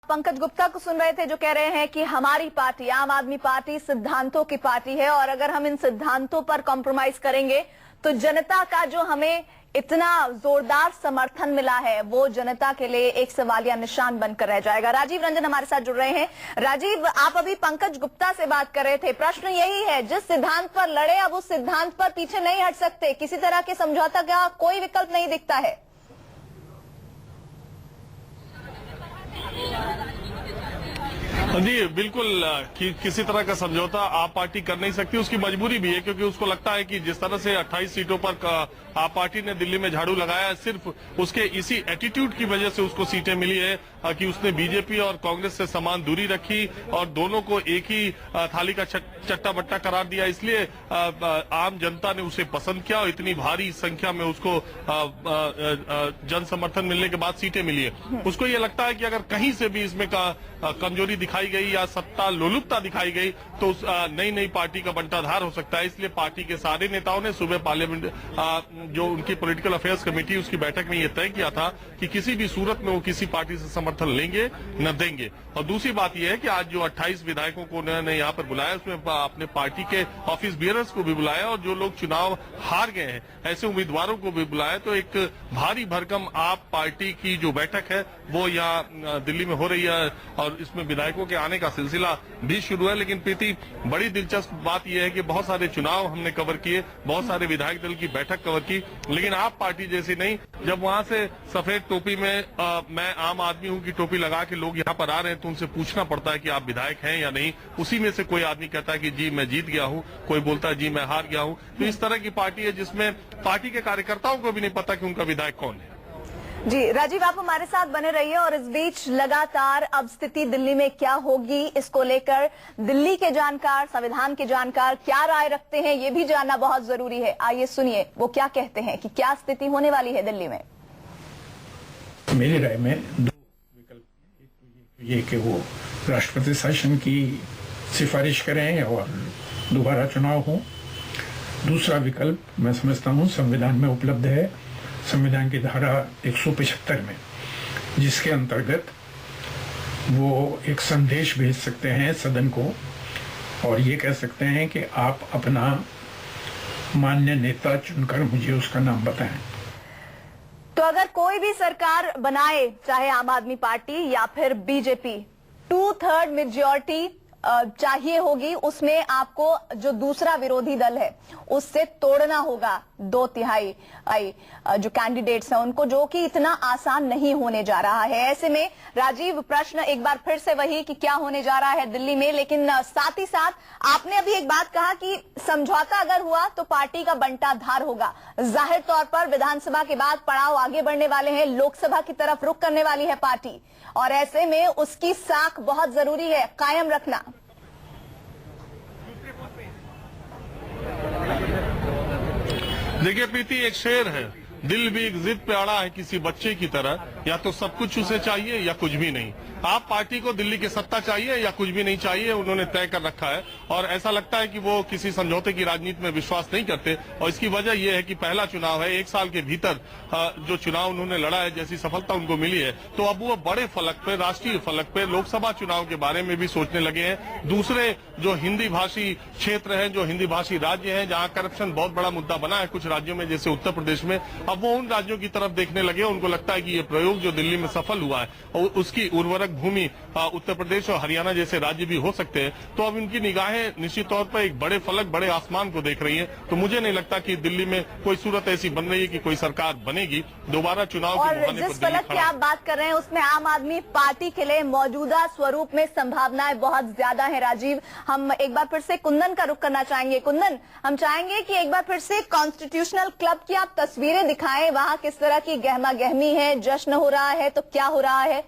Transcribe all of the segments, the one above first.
पंकज गुप्ता को सुन रहे थे जो कह रहे हैं कि हमारी पार्टी आम आदमी पार्टी सिद्धांतों की पार्टी है और अगर हम इन सिद्धांतों पर कॉम्प्रोमाइज करेंगे तो जनता का जो हमें इतना जोरदार समर्थन मिला है वो जनता के लिए एक सवालिया निशान बनकर रह जाएगा। राजीव रंजन हमारे साथ जुड़ रहे हैं। राजीव, आप अभी पंकज गुप्ता से बात कर रहे थे। प्रश्न यही है, जिस सिद्धांत पर लड़े अब उस सिद्धांत पर पीछे नहीं हट सकते, किसी तरह के समझौता का कोई विकल्प नहीं दिखता है। जी बिल्कुल, किसी तरह का समझौता आप पार्टी कर नहीं सकती। उसकी मजबूरी भी है क्योंकि उसको लगता है कि जिस तरह से 28 सीटों पर आप पार्टी ने दिल्ली में झाड़ू लगाया, सिर्फ उसके इसी एटीट्यूड की वजह से उसको सीटें मिली है कि उसने बीजेपी और कांग्रेस से समान दूरी रखी और दोनों को एक ही थाली का चट्टा बट्टा करार दिया। इसलिए आम जनता ने उसे पसंद किया और इतनी भारी संख्या में उसको जन समर्थन मिलने के बाद सीटें मिली है। उसको ये लगता है कि अगर कहीं से भी इसमें कमजोरी दिखाई गई या सत्ता लोलुपता दिखाई गई तो नई नई पार्टी का बंटाधार हो सकता है। इसलिए पार्टी के सारे नेताओं ने सुबह पार्लियामेंट जो उनकी पॉलिटिकल अफेयर्स कमेटी उसकी बैठक में यह तय किया था कि किसी भी सूरत में वो किसी पार्टी से समर्थन लेंगे न देंगे। और दूसरी बात यह है कि आज जो 28 विधायकों को उन्होंने यहाँ पर बुलाया उसमें अपने पार्टी के ऑफिस बियरर्स को भी बुलाया और जो लोग चुनाव हार गए हैं ऐसे उम्मीदवारों को भी बुलाया। तो एक भारी भरकम आप पार्टी की जो बैठक है वो यहाँ दिल्ली में हो रही है और इसमें विधायकों के आने का सिलसिला भी शुरू है। लेकिन प्रीति, बड़ी दिलचस्प बात यह है कि बहुत सारे चुनाव हमने कवर किए, बहुत सारे विधायक दल की बैठक कवर की, लेकिन आप पार्टी जैसी नहीं। जब वहां से सफेद टोपी में मैं आम आदमी हूं की टोपी लगा के लोग यहाँ पर आ रहे हैं तो उनसे पूछना पड़ता है कि आप विधायक हैं या नहीं। उसी में से कोई आदमी कहता है कि जी मैं जीत गया हूं, कोई बोलता है जी मैं हार गया हूं। तो इस तरह की पार्टी है जिसमें पार्टी के कार्यकर्ताओं को भी नहीं पता कि उनका विधायक कौन है। जी राजीव, आप हमारे साथ बने रहिए और इस बीच लगातार अब स्थिति दिल्ली में क्या होगी इसको लेकर दिल्ली के जानकार, संविधान के जानकार क्या राय रखते हैं ये भी जानना बहुत जरूरी है। आइए सुनिए वो क्या कहते हैं कि क्या स्थिति होने वाली है दिल्ली में। मेरी राय में दो विकल्प, एक तो ये कि वो राष्ट्रपति शासन की सिफारिश करें और दोबारा चुनाव हो। दूसरा विकल्प मैं समझता हूँ संविधान में उपलब्ध है, संविधान की धारा 175 में, जिसके अंतर्गत वो एक संदेश भेज सकते हैं सदन को और ये कह सकते हैं कि आप अपना मान्य नेता चुनकर मुझे उसका नाम बताएं। तो अगर कोई भी सरकार बनाए, चाहे आम आदमी पार्टी या फिर बीजेपी, 2/3 मेजॉरिटी चाहिए होगी, उसमें आपको जो दूसरा विरोधी दल है उससे तोड़ना होगा 2/3 जो कैंडिडेट्स हैं उनको, जो कि इतना आसान नहीं होने जा रहा है। ऐसे में राजीव, प्रश्न एक बार फिर से वही कि क्या होने जा रहा है दिल्ली में, लेकिन साथ ही साथ आपने अभी एक बात कहा कि समझौता अगर हुआ तो पार्टी का बंटाधार होगा। जाहिर तौर पर विधानसभा के बाद पड़ाव आगे बढ़ने वाले हैं, लोकसभा की तरफ रुख करने वाली है पार्टी और ऐसे में उसकी साख बहुत जरूरी है कायम रखना। देखिए प्रीति, एक शेर है, दिल भी एक जिद पे अड़ा है किसी बच्चे की तरह, या तो सब कुछ उसे चाहिए या कुछ भी नहीं। आप पार्टी को दिल्ली की सत्ता चाहिए या कुछ भी नहीं चाहिए, उन्होंने तय कर रखा है और ऐसा लगता है कि वो किसी समझौते की राजनीति में विश्वास नहीं करते। और इसकी वजह यह है कि पहला चुनाव है, 1 साल के भीतर जो चुनाव उन्होंने लड़ा है, जैसी सफलता उनको मिली है, तो अब वो बड़े फलक पे, राष्ट्रीय फलक पे लोकसभा चुनाव के बारे में भी सोचने लगे हैं। दूसरे जो हिंदी भाषी क्षेत्र हैं, जो हिंदी भाषी राज्य हैं, जहां करप्शन बहुत बड़ा मुद्दा बना है कुछ राज्यों में जैसे उत्तर प्रदेश में, अब वो उन राज्यों की तरफ देखने लगे। उनको लगता है कि ये प्रयोग जो दिल्ली में सफल हुआ है और उसकी उर्वरक भूमि उत्तर प्रदेश और हरियाणा जैसे राज्य भी हो सकते हैं। तो अब इनकी निगाहें निश्चित तौर पर एक बड़े फलक, बड़े आसमान को देख रही हैं। तो मुझे नहीं लगता कि दिल्ली में कोई सूरत ऐसी बन रही है कि कोई सरकार बनेगी दोबारा चुनाव के बहाने पर। जिस फलक की आप बात कर रहे हैं उसमें आम आदमी पार्टी के लिए मौजूदा स्वरूप में संभावनाएं बहुत ज्यादा है। राजीव, हम एक बार फिर से कुंदन का रुख करना चाहेंगे। कुंदन, हम चाहेंगे कि एक बार फिर से कॉन्स्टिट्यूशनल क्लब की आप तस्वीरें दिखाएं, वहां किस तरह की गहमा गहमी है, जश्न हो रहा है तो क्या हो रहा है।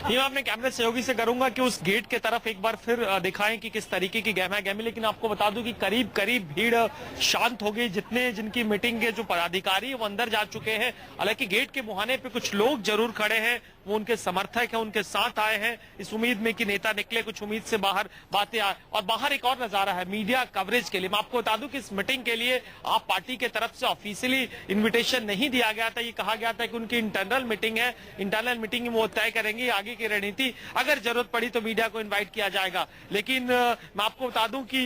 ये मैं अपने कैमरे सहयोगी से करूंगा कि उस गेट के तरफ एक बार फिर दिखाएं कि किस तरीके की गहमा गहमी। लेकिन आपको बता दूं कि करीब करीब भीड़ शांत हो गई। जिनकी मीटिंग के जो पदाधिकारी वो अंदर जा चुके हैं। हालांकि गेट के मुहाने पे कुछ लोग जरूर खड़े हैं, वो उनके समर्थक हैं, उनके साथ आए हैं इस उम्मीद में कि नेता निकले, कुछ उम्मीद से बाहर बातें आए। और बाहर एक और नजारा है मीडिया कवरेज के लिए। मैं आपको बता दूं कि इस मीटिंग के लिए आप पार्टी के तरफ से ऑफिशियली इन्विटेशन नहीं दिया गया था। ये कहा गया था कि उनकी इंटरनल मीटिंग है, इंटरनल मीटिंग में वो तय करेंगे आगे की रणनीति, अगर जरूरत पड़ी तो मीडिया को इन्वाइट किया जाएगा। लेकिन मैं आपको बता दूं कि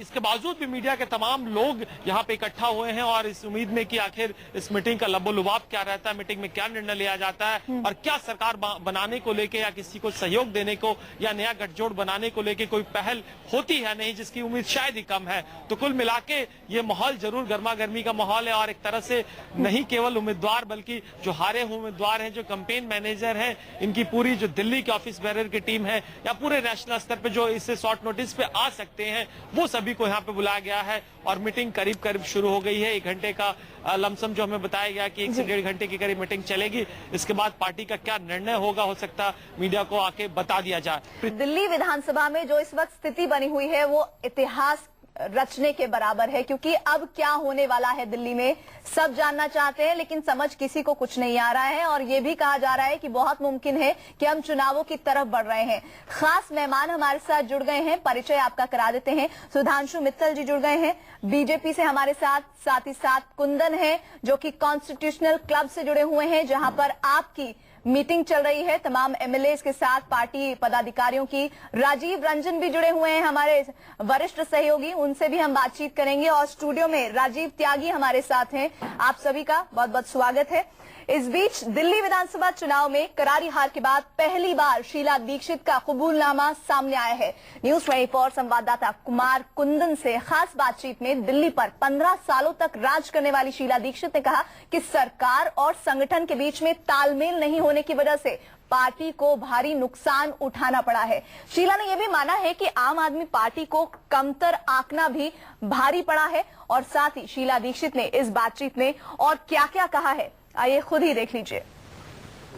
इसके बावजूद भी मीडिया के तमाम लोग यहाँ पे इकट्ठा हुए हैं और इस उम्मीद में कि आखिर इस मीटिंग का लबोलुबाब क्या रहता है, मीटिंग में क्या निर्णय लिया जाता है और क्या सरकार बनाने को लेके या किसी को सहयोग देने को या नया गठजोड़ बनाने को लेके कोई पहल होती है नहीं, जिसकी उम्मीद शायद ही कम है। तो कुल मिला के ये माहौल जरूर गर्मा गर्मी का माहौल है और एक तरह से नहीं केवल उम्मीदवार बल्कि जो हारे हुए उम्मीदवार हैं, जो कैंपेन मैनेजर हैं, इनकी पूरी जो दिल्ली के ऑफिस बेरर की टीम है या पूरे नेशनल स्तर पे जो इससे शॉर्ट नोटिस पे आ सकते हैं, वो सभी को यहाँ पे बुलाया गया है और मीटिंग करीब करीब शुरू हो गई है। 1 घंटे का लमसम जो हमें बताया गया कि 1 से 1.5 घंटे की करीब मीटिंग चलेगी। इसके बाद पार्टी का क्या निर्णय होगा, हो सकता मीडिया को आके बता दिया जाए। दिल्ली विधानसभा में जो इस वक्त स्थिति बनी हुई है वो इतिहास रचने के बराबर है, क्योंकि अब क्या होने वाला है दिल्ली में सब जानना चाहते हैं, लेकिन समझ किसी को कुछ नहीं आ रहा है। और ये भी कहा जा रहा है कि बहुत मुमकिन है कि हम चुनावों की तरफ बढ़ रहे हैं। खास मेहमान हमारे साथ जुड़ गए हैं, परिचय आपका करा देते हैं। सुधांशु मित्तल जी जुड़ गए हैं बीजेपी से हमारे साथ ही साथ कुंदन है जो कि कॉन्स्टिट्यूशनल क्लब से जुड़े हुए हैं, जहां पर आपकी मीटिंग चल रही है तमाम एमएलए के साथ, पार्टी पदाधिकारियों की। राजीव रंजन भी जुड़े हुए हैं, हमारे वरिष्ठ सहयोगी, उनसे भी हम बातचीत करेंगे। और स्टूडियो में राजीव त्यागी हमारे साथ हैं। आप सभी का बहुत बहुत स्वागत है। इस बीच दिल्ली विधानसभा चुनाव में करारी हार के बाद पहली बार शीला दीक्षित का कबूलनामा सामने आया है। न्यूज 24 संवाददाता कुमार कुंदन से खास बातचीत में दिल्ली पर 15 सालों तक राज करने वाली शीला दीक्षित ने कहा कि सरकार और संगठन के बीच में तालमेल नहीं होने की वजह से पार्टी को भारी नुकसान उठाना पड़ा है। शीला ने यह भी माना है कि आम आदमी पार्टी को कमतर आंकना भी भारी पड़ा है। और साथ ही शीला दीक्षित ने इस बातचीत में और क्या क्या कहा है, आइए खुद ही देख लीजिए।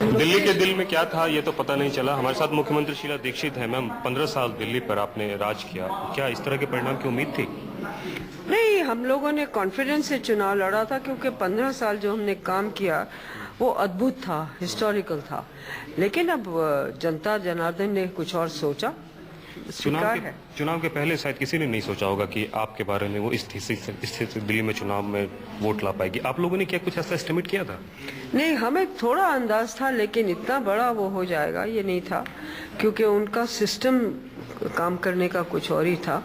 दिल्ली के दिल में क्या था ये तो पता नहीं चला। हमारे साथ मुख्यमंत्री शीला दीक्षित है। मैम, 15 साल दिल्ली पर आपने राज किया, क्या इस तरह के परिणाम की उम्मीद थी? नहीं, हम लोगों ने कॉन्फिडेंस से चुनाव लड़ा था, क्योंकि 15 साल जो हमने काम किया वो अद्भुत था, हिस्टोरिकल था। लेकिन अब जनता जनार्दन ने कुछ और सोचा। चुनाव के पहले शायद किसी ने नहीं सोचा होगा कि आपके बारे में वो इस स्थिति दिल्ली में चुनाव में वोट ला पाएगी। आप लोगों ने क्या कुछ ऐसा एस्टिमेट किया था? नहीं, हमें थोड़ा अंदाज था, लेकिन इतना बड़ा वो हो जाएगा ये नहीं था, क्योंकि उनका सिस्टम काम करने का कुछ और ही था।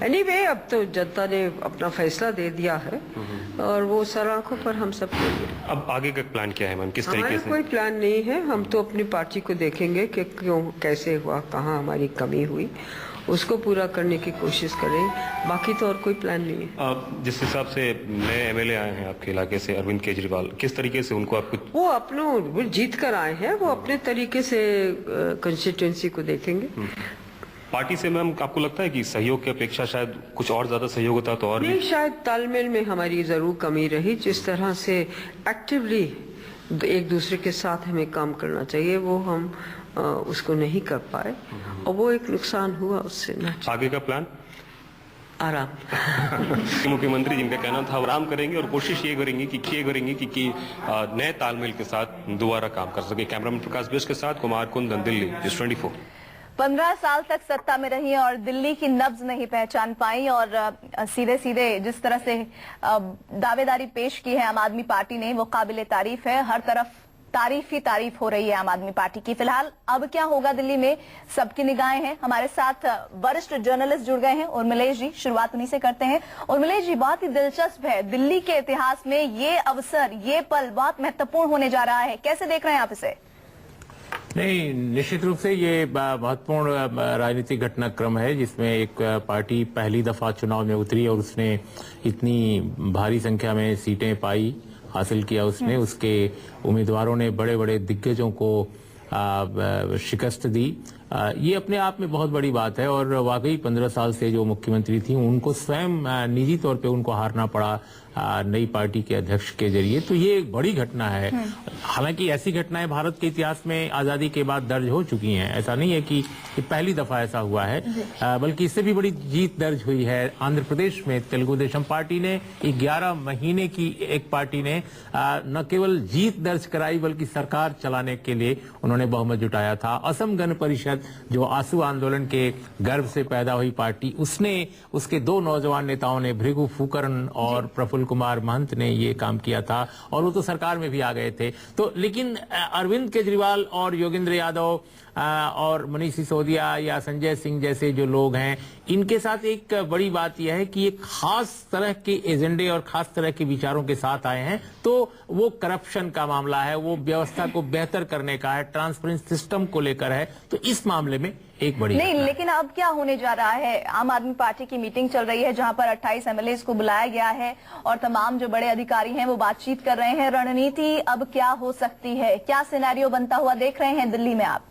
एनीवे, अब तो जनता ने अपना फैसला दे दिया है और वो सर आंखों पर हम सब देंगे। अब आगे का प्लान क्या है मैम, किस तरीके से? कोई प्लान नहीं है, हम तो अपनी पार्टी को देखेंगे कि क्यों, कैसे हुआ, कहाँ हमारी कमी हुई, उसको पूरा करने की कोशिश करें। बाकी तो और कोई प्लान नहीं है। आप जिस हिसाब से नए एमएलए आए हैं आपके इलाके से, अरविंद केजरीवाल, किस तरीके से उनको आप कुछ? वो जीत कर आए हैं, वो अपने तरीके से कंस्टिट्यूएंसी को देखेंगे। पार्टी से मैम आपको लगता है कि सहयोग की अपेक्षा शायद कुछ और ज्यादा सहयोग होता तो और नहीं, शायद तालमेल में हमारी जरूर कमी रही। जिस तरह से एक्टिवली एक दूसरे के साथ हमें काम करना चाहिए वो हम उसको नहीं कर पाए और वो एक नुकसान हुआ उससे। आगे का प्लान? आराम। मुख्यमंत्री जिनका कहना था आराम करेंगे और कोशिश ये करेंगे कि नए तालमेल के साथ दोबारा काम कर सके। कैमरामैन प्रकाश बेस के साथ कुमार कुंदन, दिल्ली न्यूज़ 24। 15 साल तक सत्ता में रही और दिल्ली की नब्ज नहीं पहचान पाई और सीधे सीधे जिस तरह से दावेदारी पेश की है आम आदमी पार्टी ने, वो काबिले तारीफ है। हर तरफ तारीफ ही तारीफ हो रही है आम आदमी पार्टी की। फिलहाल अब क्या होगा दिल्ली में, सबकी निगाहें हैं। हमारे साथ वरिष्ठ जर्नलिस्ट जुड़ गए हैं, उर्मिलेश जी, शुरुआत उन्हीं से करते हैं। उर्मिलेश जी, बहुत ही दिलचस्प है, दिल्ली के इतिहास में ये अवसर, ये पल बहुत महत्वपूर्ण होने जा रहा है, कैसे देख रहे हैं आप इसे? नहीं, निश्चित रूप से ये महत्वपूर्ण राजनीतिक घटनाक्रम है जिसमें एक पार्टी पहली दफा चुनाव में उतरी और उसने इतनी भारी संख्या में सीटें पाई, हासिल किया उसने। उसके उम्मीदवारों ने बड़े बड़े दिग्गजों को शिकस्त दी ये अपने आप में बहुत बड़ी बात है और वाकई 15 साल से जो मुख्यमंत्री थी उनको स्वयं निजी तौर पे उनको हारना पड़ा नई पार्टी के अध्यक्ष के जरिए, तो ये एक बड़ी घटना है। हालांकि ऐसी घटनाएं भारत के इतिहास में आजादी के बाद दर्ज हो चुकी हैं, ऐसा नहीं है कि पहली दफा ऐसा हुआ है, बल्कि इससे भी बड़ी जीत दर्ज हुई है। आंध्र प्रदेश में तेलुगु देशम पार्टी ने 11 महीने की एक पार्टी ने न केवल जीत दर्ज कराई बल्कि सरकार चलाने के लिए उन्होंने बहुमत जुटाया था। असम गण परिषद जो आंसू आंदोलन के गर्भ से पैदा हुई पार्टी, उसके 2 नौजवान नेताओं ने, भृगु फूकरन और प्रफुल्ल कुमार महंत ने ये काम किया था और वो तो सरकार में भी आ गए थे। तो लेकिन अरविंद केजरीवाल और योगेंद्र यादव और मनीष सिसोदिया या संजय सिंह जैसे जो लोग हैं, इनके साथ एक बड़ी बात यह है कि एक खास तरह के एजेंडे और खास तरह के विचारों के साथ आए हैं। तो वो करप्शन का मामला है, वो व्यवस्था को बेहतर करने का है, ट्रांसपेरेंट सिस्टम को लेकर है। तो इस मामले में एक बड़ी नहीं, लेकिन अब क्या होने जा रहा है? आम आदमी पार्टी की मीटिंग चल रही है जहां पर 28 एमएलए को बुलाया गया है और तमाम जो बड़े अधिकारी हैं वो बातचीत कर रहे हैं। रणनीति अब क्या हो सकती है? क्या सिनेरियो बनता हुआ देख रहे हैं दिल्ली में आप?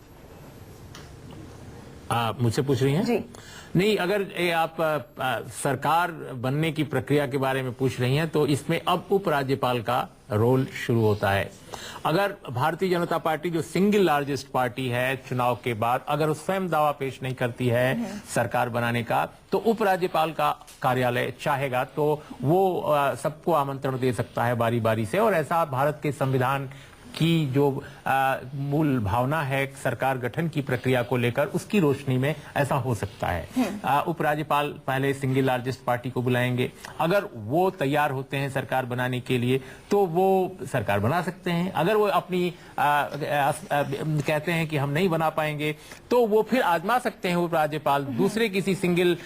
मुझसे पूछ रही हैं? जी नहीं, अगर आप सरकार बनने की प्रक्रिया के बारे में पूछ रही हैं तो इसमें अब उपराज्यपाल का रोल शुरू होता है। अगर भारतीय जनता पार्टी जो सिंगल लार्जेस्ट पार्टी है चुनाव के बाद, अगर वो स्वयं दावा पेश नहीं करती है सरकार बनाने का, तो उपराज्यपाल का कार्यालय चाहेगा तो वो सबको आमंत्रण दे सकता है बारी बारी से। और ऐसा भारत के संविधान की जो मूल भावना है सरकार गठन की प्रक्रिया को लेकर, उसकी रोशनी में ऐसा हो सकता है। उपराज्यपाल पहले सिंगल लार्जेस्ट पार्टी को बुलाएंगे, अगर वो तैयार होते हैं सरकार बनाने के लिए तो वो सरकार बना सकते हैं। अगर वो अपनी कहते हैं कि हम नहीं बना पाएंगे तो वो फिर आजमा सकते हैं उपराज्यपाल, दूसरे किसी सिंगल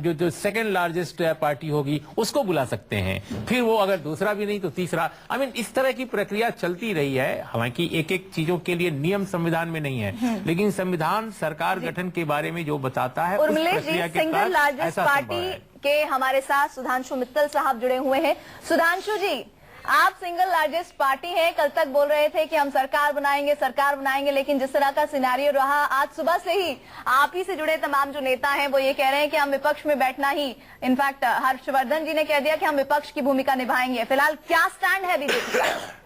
जो सेकंड लार्जेस्ट पार्टी होगी उसको बुला सकते हैं। फिर वो अगर दूसरा भी नहीं तो तीसरा। इस तरह की प्रक्रिया चलती रही है। हालांकि एक एक चीजों के लिए नियम संविधान में नहीं है, लेकिन संविधान सरकार गठन के बारे में जो बताता है, उर्मिलेश जी, सिंगल लार्जेस्ट पार्टी के हमारे साथ सुधांशु मित्तल साहब जुड़े हुए हैं। सुधांशु जी, आप सिंगल लार्जेस्ट पार्टी हैं, कल तक बोल रहे थे कि हम सरकार बनाएंगे, लेकिन जिस तरह का सिनेरियो रहा, आज सुबह से ही आप ही से जुड़े तमाम जो नेता हैं वो ये कह रहे हैं कि हम विपक्ष में बैठना ही, इनफैक्ट हर्षवर्धन जी ने कह दिया कि हम विपक्ष की भूमिका निभाएंगे। फिलहाल क्या स्टैंड है बीजेपी का?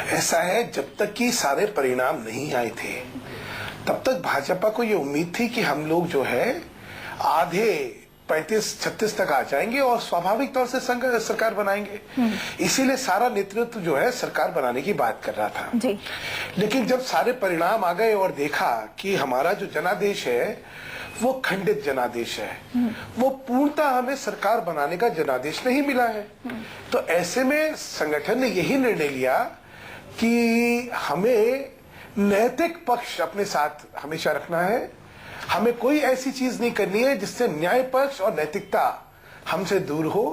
ऐसा है, जब तक कि सारे परिणाम नहीं आए थे तब तक भाजपा को ये उम्मीद थी कि हम लोग जो है आधे 35-36 तक आ जाएंगे और स्वाभाविक तौर से सरकार बनाएंगे। इसीलिए सारा नेतृत्व जो है सरकार बनाने की बात कर रहा था जी। लेकिन जब सारे परिणाम आ गए और देखा कि हमारा जो जनादेश है वो खंडित जनादेश है, वो पूर्णतः हमें सरकार बनाने का जनादेश नहीं मिला है, तो ऐसे में संगठन ने यही निर्णय लिया कि हमें नैतिक पक्ष अपने साथ हमेशा रखना है। हमें कोई ऐसी चीज नहीं करनी है जिससे न्याय पक्ष और नैतिकता हमसे दूर हो।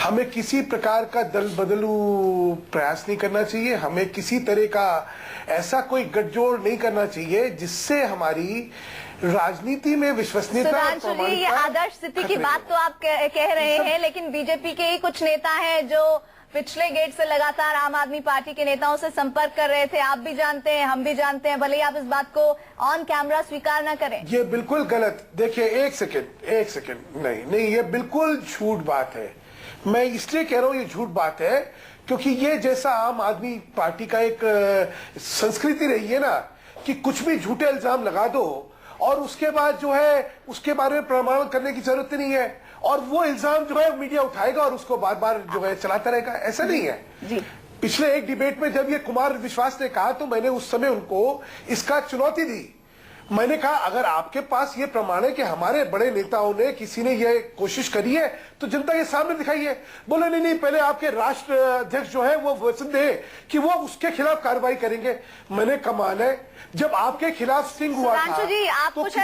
हमें किसी प्रकार का दल बदलू प्रयास नहीं करना चाहिए। हमें किसी तरह का ऐसा कोई गठजोड़ नहीं करना चाहिए जिससे हमारी राजनीति में विश्वसनीयता। सुधांशु जी, ये आदर्श स्थिति की बात तो आप कह रहे हैं, लेकिन बीजेपी के ही कुछ नेता हैं जो पिछले गेट से लगातार आम आदमी पार्टी के नेताओं से संपर्क कर रहे थे। आप भी जानते हैं, हम भी जानते हैं, भले ही आप इस बात को ऑन कैमरा स्वीकार न करें। ये बिल्कुल गलत। देखिए, एक सेकंड, नहीं, ये बिल्कुल झूठ बात है। मैं इसलिए कह रहा हूँ ये झूठ बात है क्योंकि ये जैसा आम आदमी पार्टी का एक संस्कृति रही है ना कि कुछ भी झूठे इल्जाम लगा दो और उसके बाद जो है उसके बारे में प्रमाण करने की जरूरत नहीं है और वो इल्जाम जो है मीडिया उठाएगा और उसको बार बार जो है चलाता रहेगा। ऐसा नहीं है जी। पिछले एक डिबेट में जब ये कुमार विश्वास ने कहा तो मैंने उस समय उनको इसका चुनौती दी। मैंने कहा अगर आपके पास ये प्रमाण है कि हमारे बड़े नेताओं ने किसी ने ये कोशिश करी है तो जनता के सामने दिखाइए। बोले नहीं, पहले आपके राष्ट्र अध्यक्ष जो है वो वचन दे कि वो उसके खिलाफ कार्रवाई करेंगे। मैंने कमाल है, जब आपके खिलाफ सिंह हुआ था जी, आप तो कुछ